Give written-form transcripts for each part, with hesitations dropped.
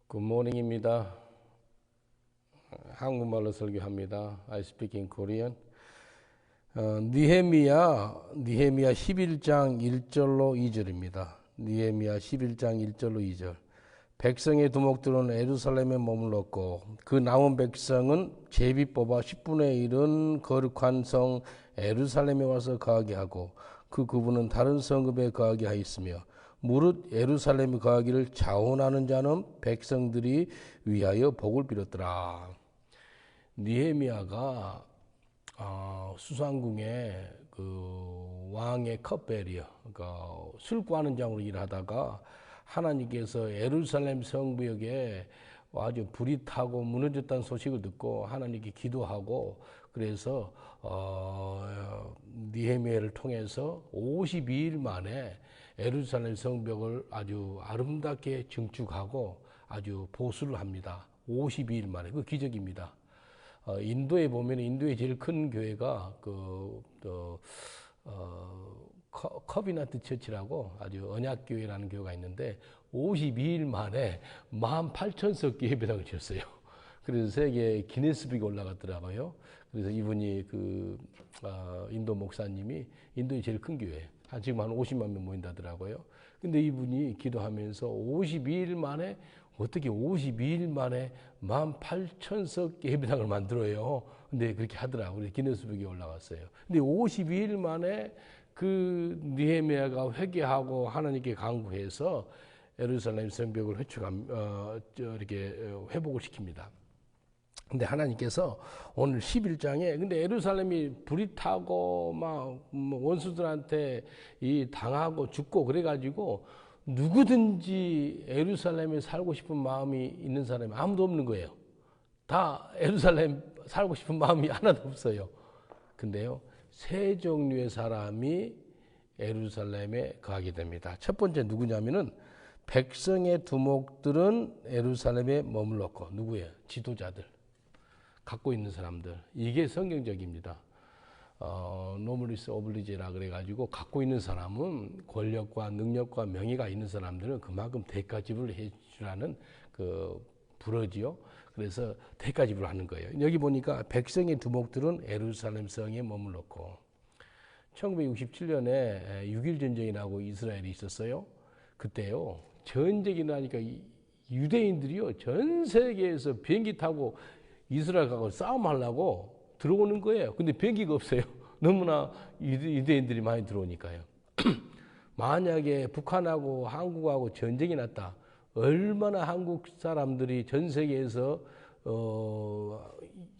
굿모닝입니다. 한국말로 설교합니다. I speak in Korean. 느헤미야 11장 1절로 2절입니다. 느헤미야 11장 1절로 2절. 백성의 두목들은 예루살렘에 머물렀고 그 남은 백성은 제비 뽑아 10분의 1은 거룩한 성 예루살렘에 와서 거하게 하고 그분은 다른 성읍에 거하게 하였으며 무릇 예루살렘에 거하기를 자원하는 자는 백성들이 위하여 복을 빌었더라. 느헤미야가 수상궁의 그 왕의 컵베리어, 그러니까 술 구하는 장으로 일하다가 하나님께서 예루살렘 성벽에 아주 불이 타고 무너졌다는 소식을 듣고 하나님께 기도하고 그래서 느헤미야를 통해서 52일 만에 예루살렘 성벽을 아주 아름답게 증축하고 아주 보수를 합니다. 52일 만에. 그 기적입니다. 인도에 보면 인도의 제일 큰 교회가 커비넌트 처치라고 아주 언약교회라는 교회가 있는데 52일 만에 18,000석 예배당을 지었어요. 그래서 세계 기네스북에 올라갔더라고요. 그래서 이분이 인도 목사님이 인도의 제일 큰 교회, 지금 한 50만 명 모인다더라고요. 근데 이분이 기도하면서 52일 만에 어떻게 52일 만에 18,000석 예배당을 만들어요. 근데 그렇게 하더라고요. 기네스북에 올라갔어요. 근데 52일 만에 그 느헤미야가 회개하고 하나님께 간구해서 예루살렘 성벽을 이렇게 회복을 시킵니다. 근데 하나님께서 오늘 11장에 근데 예루살렘이 불이 타고 막 원수들한테 당하고 죽고 그래가지고 누구든지 예루살렘에 살고 싶은 마음이 있는 사람이 아무도 없는 거예요. 다 예루살렘 살고 싶은 마음이 하나도 없어요. 근데요, 세 종류의 사람이 예루살렘에 거하게 됩니다. 첫 번째 누구냐면은 백성의 두목들은 예루살렘에 머물렀고 누구예요? 지도자들. 갖고 있는 사람들. 이게 성경적입니다. 노블리스 오블리제라 그래가지고 갖고 있는 사람은 권력과 능력과 명예가 있는 사람들은 그만큼 대가지불을 해주라는 불어지요. 그래서 대가지불을 하는 거예요. 여기 보니까 백성의 두목들은 예루살렘 성에 머물렀고 1967년에 6.1 전쟁이라고 이스라엘이 있었어요. 그때요. 전쟁이 나니까 유대인들이요. 전 세계에서 비행기 타고 이스라엘 가고 싸움하려고 들어오는 거예요. 근데 비행기가 없어요. 너무나 유대인들이 많이 들어오니까요. 만약에 북한하고 한국하고 전쟁이 났다. 얼마나 한국 사람들이 전 세계에서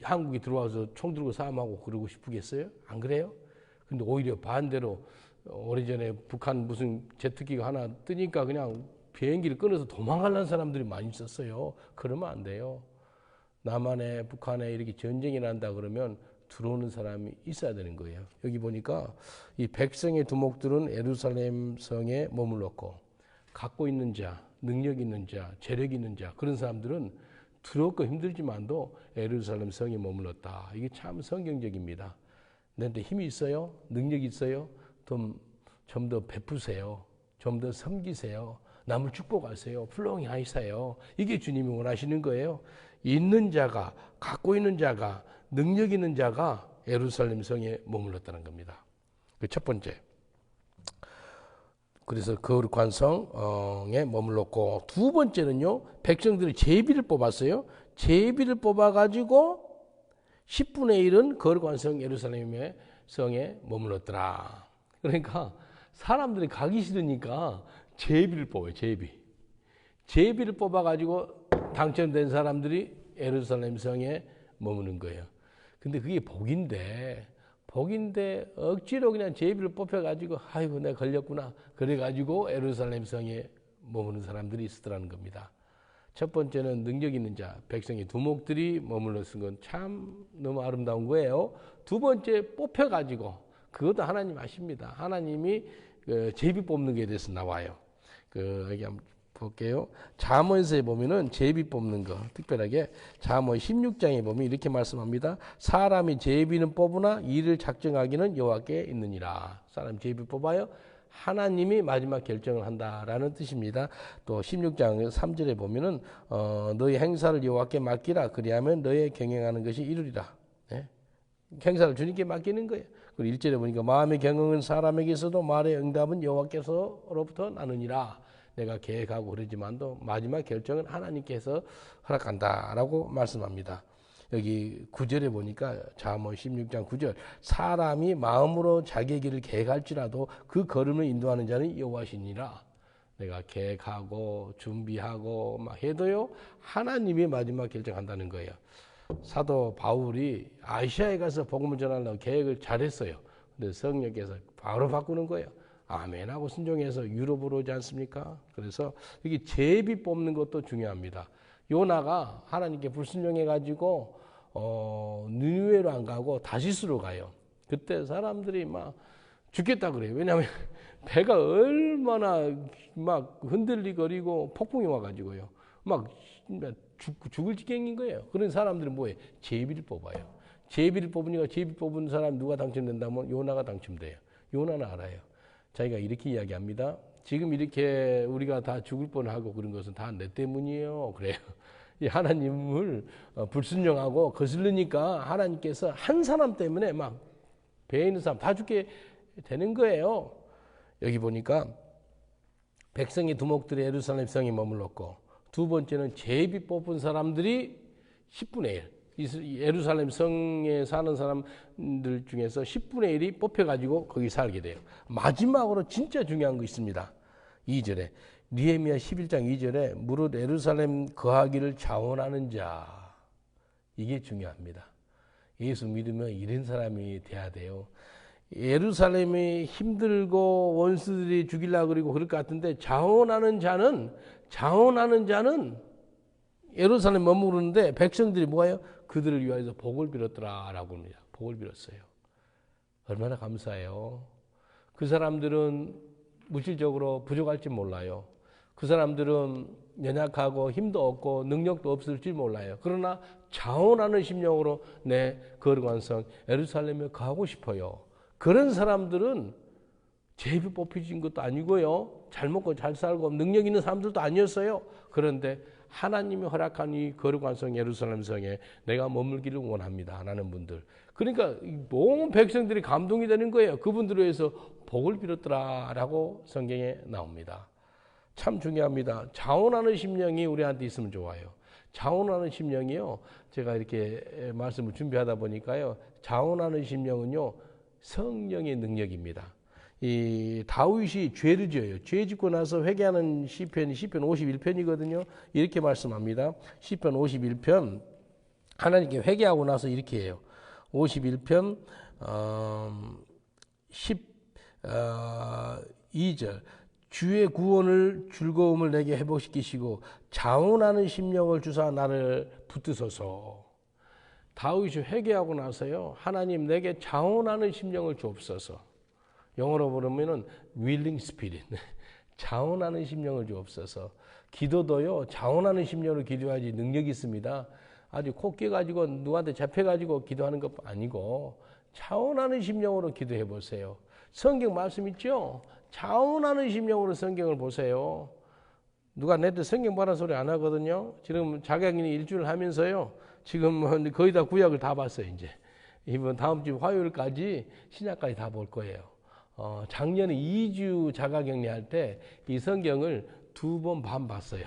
한국에 들어와서 총 들고 싸움하고 그러고 싶겠어요? 안 그래요? 근데 오히려 반대로 오래전에 북한 무슨 제트기가 하나 뜨니까 그냥 비행기를 끊어서 도망가려는 사람들이 많이 있었어요. 그러면 안 돼요. 남한에 북한에 이렇게 전쟁이 난다 그러면 들어오는 사람이 있어야 되는 거예요. 여기 보니까 이 백성의 두목들은 예루살렘 성에 머물렀고 갖고 있는 자, 능력 있는 자, 재력 있는 자 그런 사람들은 들어오고 힘들지만도 예루살렘 성에 머물렀다. 이게 참 성경적입니다. 너한테 힘이 있어요? 능력이 있어요? 좀 더 베푸세요. 좀 더 섬기세요. 남을 축복하세요. 풀렁이 하세요. 이게 주님이 원하시는 거예요. 있는 자가, 갖고 있는 자가, 능력 있는 자가 예루살렘 성에 머물렀다는 겁니다. 그 첫 번째. 그래서 거룩한 성에 머물렀고, 두 번째는요, 백성들이 제비를 뽑았어요. 제비를 뽑아가지고 10분의 1은 거룩한 성 예루살렘의 성에 머물렀더라. 그러니까 사람들이 가기 싫으니까 제비를 뽑아요, 제비. 제비를 뽑아가지고 당첨된 사람들이 예루살렘 성에 머무는 거예요. 근데 그게 복인데 억지로 그냥 제비를 뽑혀가지고 아이고 내가 걸렸구나 그래가지고 예루살렘 성에 머무는 사람들이 있었더라는 겁니다. 첫 번째는 능력 있는 자, 백성의 두목들이 머물렀은 건 참 너무 아름다운 거예요. 두 번째 뽑혀가지고 그것도 하나님 아십니다. 하나님이 제비 뽑는 게 대해서 나와요. 여기 한번 볼게요. 잠언서에 보면은 제비 뽑는 거 특별하게 잠언 16장에 보면 이렇게 말씀합니다. 사람이 제비는 뽑으나 이를 작정하기는 여호와께 있느니라. 사람 제비 뽑아요. 하나님이 마지막 결정을 한다라는 뜻입니다. 또 16장 3절에 보면은 너희 행사를 여호와께 맡기라. 그리하면 너의 경영하는 것이 이루리라. 네? 행사를 주님께 맡기는 거예요. 그리고 1절에 보니까 마음의 경영은 사람에게서도 말의 응답은 여호와께서로부터 나느니라. 내가 계획하고 그러지만도 마지막 결정은 하나님께서 허락한다라고 말씀합니다. 여기 9절에 보니까 잠언 16장 9절 사람이 마음으로 자기의 길을 계획할지라도 그 걸음을 인도하는 자는 여호와시니라. 내가 계획하고 준비하고 막 해도요 하나님이 마지막 결정한다는 거예요. 사도 바울이 아시아에 가서 복음을 전하려고 계획을 잘했어요. 근데 성령께서 바로 바꾸는 거예요. 아멘하고 순종해서 유럽으로 오지 않습니까? 그래서 여기 제비 뽑는 것도 중요합니다. 요나가 하나님께 불순종해가지고 니느웨로 안 가고 다시스로 가요. 그때 사람들이 막 죽겠다 그래요. 왜냐하면 배가 얼마나 막 흔들리거리고 폭풍이 와가지고요. 막 죽을 지경인 거예요. 그런 사람들은 뭐예요? 제비를 뽑아요. 제비를 뽑으니까 제비 뽑은 사람 누가 당첨된다면 요나가 당첨돼요. 요나는 알아요. 자기가 이렇게 이야기합니다. 지금 이렇게 우리가 다 죽을 뻔하고 그런 것은 다 내 때문이에요. 그래요. 이 하나님을 불순종하고 거슬르니까 하나님께서 한 사람 때문에 막 배에 있는 사람 다 죽게 되는 거예요. 여기 보니까 백성의 두목들이 예루살렘 성에 머물렀고 두 번째는 제비 뽑은 사람들이 10분의 1. 예루살렘 성에 사는 사람들 중에서 10분의 1이 뽑혀가지고 거기 살게 돼요. 마지막으로 진짜 중요한 거 있습니다. 2절에 느헤미야 11장 2절에 무릇 예루살렘 거하기를 자원하는 자. 이게 중요합니다. 예수 믿으면 이런 사람이 돼야 돼요. 예루살렘이 힘들고 원수들이 죽이려고 그러고 그럴 것 같은데 자원하는 자는 예루살렘 머무르는데 백성들이 뭐예요? 그들을 위하여서 복을 빌었더라라고 합니다. 복을 빌었어요. 얼마나 감사해요. 그 사람들은 물질적으로 부족할지 몰라요. 그 사람들은 연약하고 힘도 없고 능력도 없을지 몰라요. 그러나 자원하는 심령으로 내 거룩한 성 예루살렘에 가고 싶어요. 그런 사람들은 제비 뽑히신 것도 아니고요. 잘 먹고 잘 살고 능력 있는 사람들도 아니었어요. 그런데 하나님이 허락한 이 거룩한 성 예루살렘 성에 내가 머물기를 원합니다. 라는 분들. 그러니까 온 백성들이 감동이 되는 거예요. 그분들을 위해서 복을 빌었더라라고 성경에 나옵니다. 참 중요합니다. 자원하는 심령이 우리한테 있으면 좋아요. 자원하는 심령이요. 제가 이렇게 말씀을 준비하다 보니까요. 자원하는 심령은요. 성령의 능력입니다. 이 다윗이 죄를 지어요. 죄 짓고 나서 회개하는 시편이 시편 51편이거든요. 이렇게 말씀합니다. 시편 51편 하나님께 회개하고 나서 이렇게 해요. 51편 12절 주의 구원을 즐거움을 내게 회복시키시고 자원하는 심령을 주사 나를 붙드소서. 다윗이 회개하고 나서요. 하나님 내게 자원하는 심령을 주옵소서. 영어로 부르면은 willing spirit. 자원하는 심령을 주옵소서. 기도도요. 자원하는 심령으로 기도하지 능력이 있습니다. 아주 코 깨가지고 누구한테 잡혀가지고 기도하는 것 아니고 자원하는 심령으로 기도해 보세요. 성경 말씀 있죠? 자원하는 심령으로 성경을 보세요. 누가 내한테 성경 보라는 소리 안 하거든요. 지금 자격인이 일주일 하면서요. 지금 거의 다 구약을 다 봤어요. 이제 이번 다음 주 화요일까지 신약까지 다 볼 거예요. 작년에 2주 자가격리 할 때 이 성경을 2번 반 봤어요.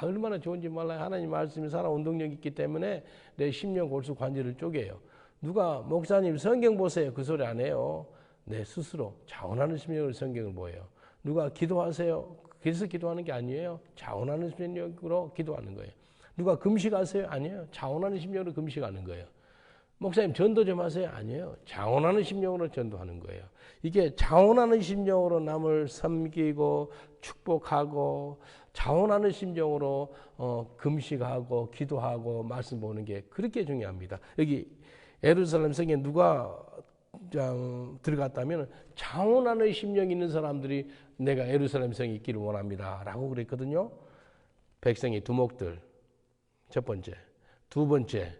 얼마나 좋은지 몰라요. 하나님 말씀이 살아 운동력이 있기 때문에 내 심령 골수 관절을 쪼개요. 누가 목사님 성경 보세요. 그 소리 안 해요. 내 스스로 자원하는 심령으로 성경을 보여요. 누가 기도하세요. 그래서 기도하는 게 아니에요. 자원하는 심령으로 기도하는 거예요. 누가 금식하세요? 아니에요. 자원하는 심령으로 금식하는 거예요. 목사님 전도 좀 하세요? 아니에요. 자원하는 심령으로 전도하는 거예요. 이게 자원하는 심령으로 남을 섬기고 축복하고 자원하는 심령으로 금식하고 기도하고 말씀 보는 게 그렇게 중요합니다. 여기 예루살렘 성에 누가 들어갔다면 자원하는 심령이 있는 사람들이 내가 예루살렘 성에 있기를 원합니다. 라고 그랬거든요. 백성의 두목들 첫 번째. 두 번째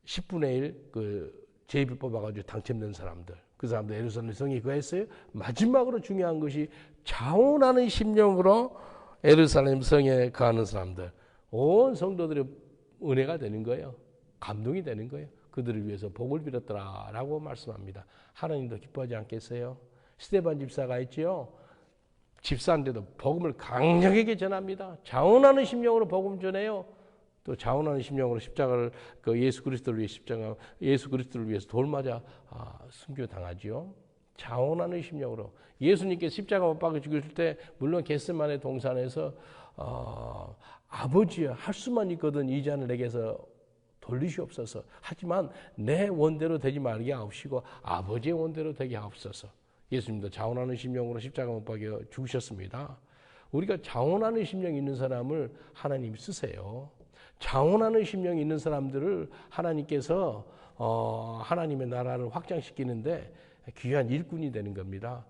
10분의 1 그 제비 뽑아가지고 당첨된 사람들. 그 사람도 예루살렘 성에 거했어요. 마지막으로 중요한 것이 자원하는 심령으로 예루살렘 성에 거하는 사람들, 온 성도들의 은혜가 되는 거예요. 감동이 되는 거예요. 그들을 위해서 복을 빌었더라라고 말씀합니다. 하나님도 기뻐하지 않겠어요? 스데반 집사가 있지요. 집사인데도 복음을 강력하게 전합니다. 자원하는 심령으로 복음 전해요. 또 자원하는 심령으로 십자가를 예수 그리스도를 위해서 돌맞아 순교 당하지요. 자원하는 심령으로 예수님께 십자가 못 박아 죽으실 때 물론 겟세마네 동산에서 아버지여 할 수만 있거든 이 잔을 내게서 돌리시옵소서. 하지만 내 원대로 되지 말게 하옵시고 아버지의 원대로 되게 하옵소서. 예수님도 자원하는 심령으로 십자가 못 박여 죽으셨습니다. 우리가 자원하는 심령이 있는 사람을 하나님이 쓰세요. 자원하는 심령이 있는 사람들을 하나님께서 하나님의 나라를 확장시키는데 귀한 일꾼이 되는 겁니다.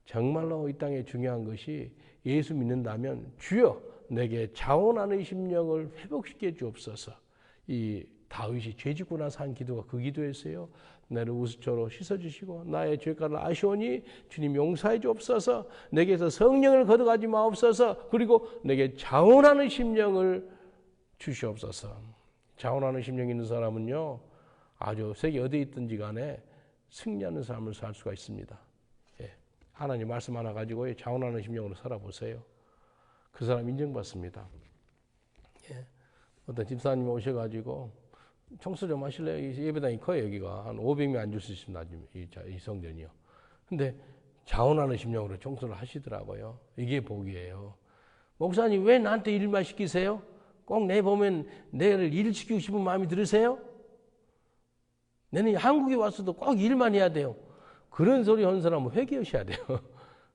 정말로 이 땅에 중요한 것이 예수 믿는다면 주여 내게 자원하는 심령을 회복시켜 주옵소서. 이 다윗이 죄짓고 나서 한 기도가 그 기도였어요. 나를 우스초로 씻어주시고 나의 죄가를 아시오니 주님 용서해 주옵소서. 내게서 성령을 걷어가지 마옵소서. 그리고 내게 자원하는 심령을 주시옵소서. 자원하는 심령이 있는 사람은요 아주 세계 어디에 있든지 간에 승리하는 삶을 살 수가 있습니다. 예. 하나님 말씀 하나 가지고 자원하는 심령으로 살아보세요. 그 사람 인정받습니다. 예. 어떤 집사님이 오셔가지고 청소 좀 하실래요? 예배당이 커요. 여기가 한 500명 앉을 수 있습니다. 이 성전이요. 근데 자원하는 심령으로 청소를 하시더라고요. 이게 복이에요. 목사님 왜 나한테 일만 시키세요? 꼭 내 보면 내를 일을 시키고 싶은 마음이 들으세요? 내는 한국에 와서도 꼭 일만 해야 돼요. 그런 소리 하는 사람은 회개하셔야 돼요.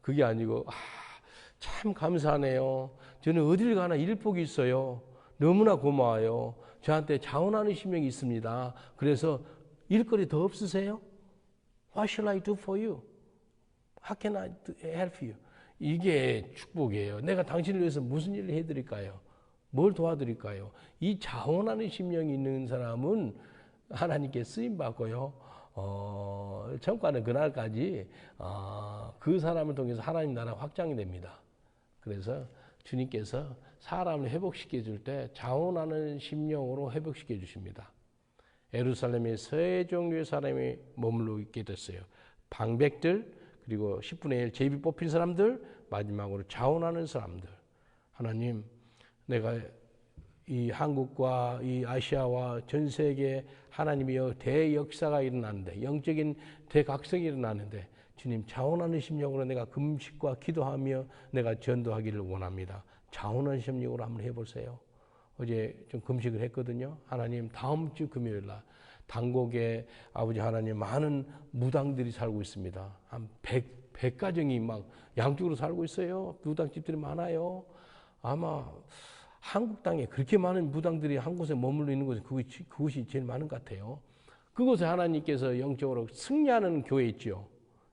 그게 아니고 참 감사하네요. 저는 어딜 가나 일복이 있어요. 너무나 고마워요. 저한테 자원하는 심령이 있습니다. 그래서 일거리 더 없으세요? What shall I do for you? How can I help you? 이게 축복이에요. 내가 당신을 위해서 무슨 일을 해드릴까요? 뭘 도와드릴까요? 이 자원하는 심령이 있는 사람은 하나님께 쓰임받고요. 천국가는 그날까지 그 사람을 통해서 하나님 나라 확장이 됩니다. 그래서 주님께서 사람을 회복시켜 줄 때 자원하는 심령으로 회복시켜 주십니다. 예루살렘에 세 종류의 사람이 머물러 있게 됐어요. 방백들, 그리고 10분의 1 제비 뽑힌 사람들, 마지막으로 자원하는 사람들. 하나님, 내가 이 한국과 이 아시아와 전 세계에 하나님의 대역사가 일어나는데, 영적인 대각성이 일어나는데 주님 자원하는 심령으로 내가 금식과 기도하며 내가 전도하기를 원합니다. 자원하는 심령으로 한번 해보세요. 어제 좀 금식을 했거든요. 하나님 다음 주 금요일 날 당곡에 아버지 하나님 많은 무당들이 살고 있습니다. 한 100가정이 막 양쪽으로 살고 있어요. 무당집들이 많아요. 아마 한국 땅에 그렇게 많은 무당들이 한 곳에 머물러 있는 곳이 그곳이 제일 많은 것 같아요. 그곳에 하나님께서 영적으로 승리하는 교회 있죠.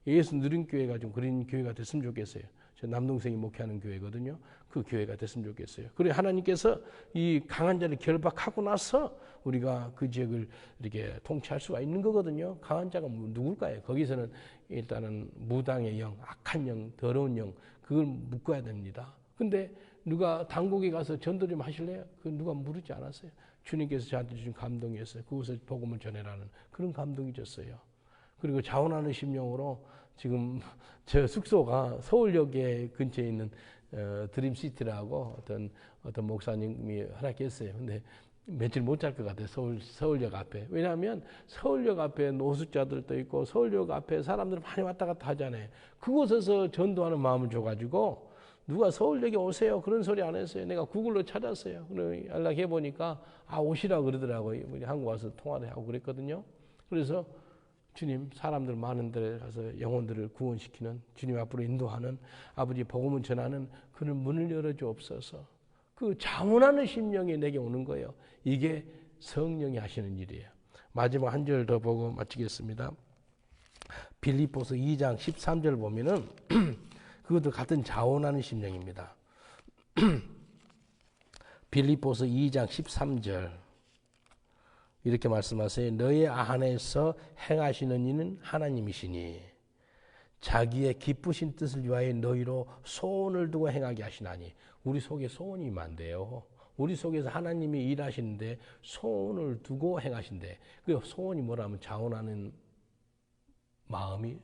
예수 누린 교회가 좀 그런 교회가 됐으면 좋겠어요. 저 남동생이 목회하는 교회거든요. 그 교회가 됐으면 좋겠어요. 그리고 하나님께서 이 강한 자를 결박하고 나서 우리가 그 지역을 이렇게 통치할 수가 있는 거거든요. 강한 자가 누굴까요? 거기서는 일단은 무당의 영, 악한 영, 더러운 영, 그걸 묶어야 됩니다. 근데 누가 당국에 가서 전도 좀 하실래요? 그 누가 물지 않았어요. 주님께서 저한테 주신 감동이었어요. 그곳에 복음을 전해라는 그런 감동이 줬어요. 그리고 자원하는 심령으로 지금 저 숙소가 서울역에 근처에 있는 드림시티라고 어떤 목사님이 허락했어요. 근데 며칠 못 잘 것 같아요. 서울역 앞에. 왜냐하면 서울역 앞에 노숙자들도 있고 서울역 앞에 사람들 많이 왔다 갔다 하잖아요. 그곳에서 전도하는 마음을 줘가지고 누가 서울역에 오세요. 그런 소리 안 했어요. 내가 구글로 찾았어요. 연락해 보니까 오시라고 그러더라고요. 우리 한국 와서 통화를 하고 그랬거든요. 그래서 주님 사람들 많은 데 가서 영혼들을 구원시키는 주님 앞으로 인도하는 아버지 복음을 전하는 그런 문을 열어주옵소서. 그 자원하는 심령이 내게 오는 거예요. 이게 성령이 하시는 일이에요. 마지막 한 절 더 보고 마치겠습니다. 빌립보서 2장 13절 보면은 그것도 같은 자원하는 심령입니다. 빌립보서 2장 13절 이렇게 말씀하세요. 너의 안에서 행하시는 이는 하나님이시니 자기의 기쁘신 뜻을 위하여 너희로 소원을 두고 행하게 하시나니. 우리 속에 소원이 있으면 안 돼요. 우리 속에서 하나님이 일하시는데 소원을 두고 행하신대. 그 소원이 뭐라면 자원하는 마음이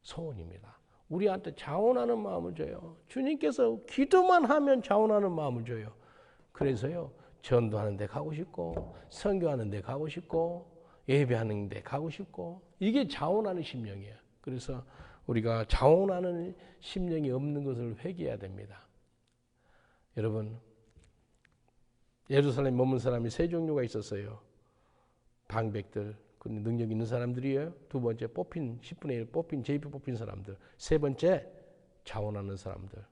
소원입니다. 우리한테 자원하는 마음을 줘요. 주님께서 기도만 하면 자원하는 마음을 줘요. 그래서요, 전도하는 데 가고 싶고, 선교하는 데 가고 싶고, 예배하는 데 가고 싶고, 이게 자원하는 심령이에요. 그래서 우리가 자원하는 심령이 없는 것을 회개해야 됩니다. 여러분, 예루살렘 머문 사람이 세 종류가 있었어요. 방백들, 능력 있는 사람들이에요. 두 번째, 10분의 1 뽑힌, JP 뽑힌 사람들. 세 번째, 자원하는 사람들.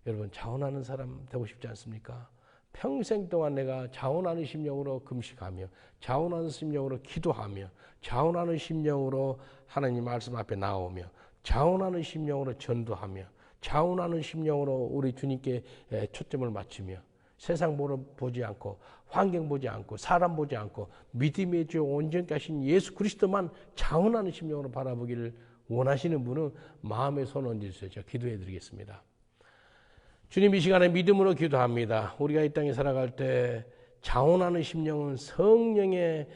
여러분, 자원하는 사람 되고 싶지 않습니까? 평생 동안 내가 자원하는 심령으로 금식하며, 자원하는 심령으로 기도하며, 자원하는 심령으로 하나님 말씀 앞에 나오며, 자원하는 심령으로 전도하며, 자원하는 심령으로 우리 주님께 초점을 맞추며, 세상 보지 않고, 환경 보지 않고, 사람 보지 않고, 믿음의 주 온전케 하신 예수 그리스도만 자원하는 심령으로 바라보기를 원하시는 분은 마음에 손 얹으세요. 제가 기도해 드리겠습니다. 주님, 이 시간에 믿음으로 기도합니다. 우리가 이 땅에 살아갈 때 자원하는 심령은 성령의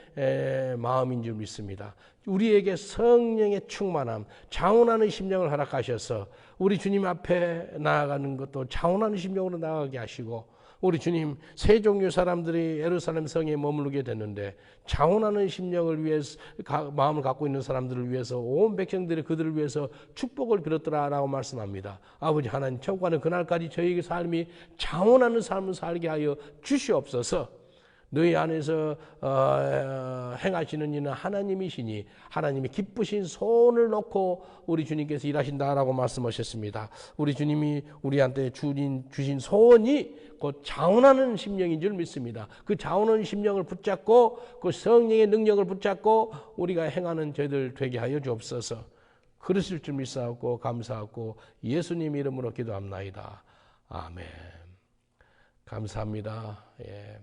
마음인 줄 믿습니다. 우리에게 성령의 충만함, 자원하는 심령을 허락하셔서 우리 주님 앞에 나아가는 것도 자원하는 심령으로 나아가게 하시고, 우리 주님, 세 종류 사람들이 예루살렘 성에 머무르게 됐는데 자원하는 심령을 위해서, 마음을 갖고 있는 사람들을 위해서 온 백성들이 그들을 위해서 축복을 빌었더라라고 말씀합니다. 아버지 하나님, 천국하는 그날까지 저희에게 삶이 자원하는 삶을 살게 하여 주시옵소서. 너희 안에서 행하시는 이는 하나님이시니 하나님이 기쁘신 소원을 놓고 우리 주님께서 일하신다라고 말씀하셨습니다. 우리 주님이 우리한테 주신 소원이 곧 자원하는 심령인 줄 믿습니다. 그 자원하는 심령을 붙잡고 그 성령의 능력을 붙잡고 우리가 행하는 저희들 되게 하여 주옵소서. 그러실 줄 믿사옵고 감사하고 예수님 이름으로 기도합나이다. 아멘. 감사합니다. 예.